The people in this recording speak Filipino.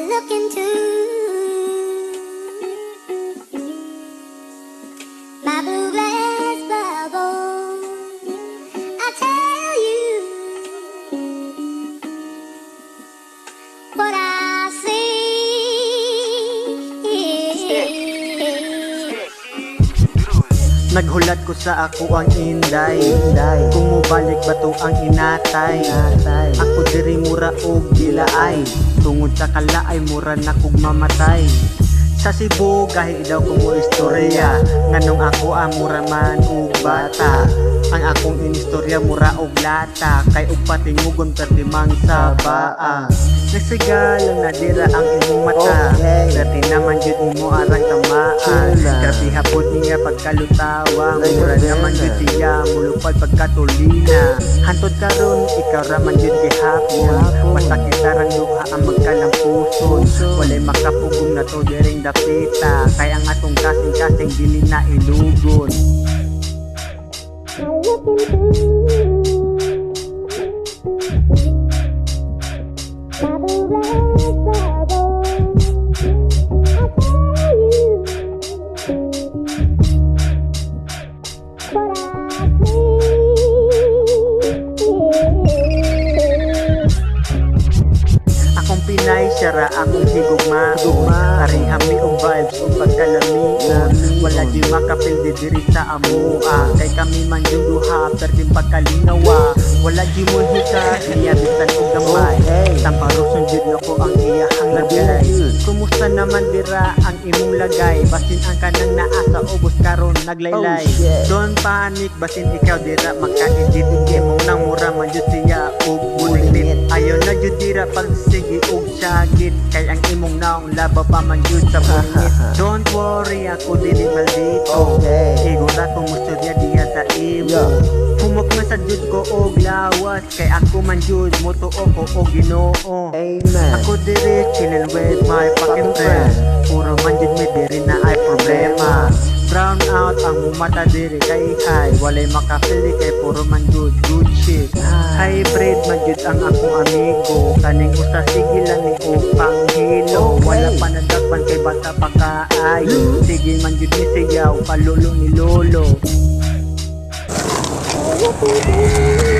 look into my blue glass bubble, I tell you what I see. Naghulat ko sa ako ang inday, kung mubalik ba to ang inatay. Ako diri mura og gilaay, tungod sa kalaay mura na kog mamatay. Sa Cebu gahi daw ko mo istorya, nganong ako ang mura man og bata. Ang akong inistorya mura og lata, kay og patingugon pertimang sa baa. Nagsigalang na dira ang imong mata, dati naman jud mo arang tamaan. Grabe hapon niya pagkalutawang, mura naman jud siya mulupad pagkatulina. Hantod karon ikaw raman jud gihapon, basta kita rang duha ang magkalampuson. Walay makapugong na to diring dapita, kay ang atong kasing-kasing dili na ilugon. I look into my blue glass bubble, I tell you what I see. Akong Pinay, syara akong higugma. Arihami og vibes o pagkalamian. Wala di makapil di diri sa amua, kay kami man yung duha perding pagkalinawa. Wala di mo hika, iya bisan og gamay. Tamparoson jud na ko ang iyahang lagay. Kumusta naman dira ang imong lagay, basin ang kanang naa sa ubos karon naglaylay. Don't panic, basin ikaw dira makaedit yung imong nang mura man jud siya og bulit. Ayaw na jud dira pagsige og syagit, kay ang imong naong laba pa man jud sa bulit. Don't worry, ako dili maldito, igura ko musudya diya sa imo. Humok na sa jud ko og lawas, kay ako man jud motuo ko og Ginoo. Ako diri chillin with my fucking friend, puro man jud may diri na ay problema. Brown out ang mata diri kay high, walay makapili kay puro man jud good shit. Hybrid man jud ang akong amigo, kaning usa sige lang ni upang hilo. Wala pa nadagpan kay bata pa kaayo, sige man jud ni sigaw palulo ni lolo. I look into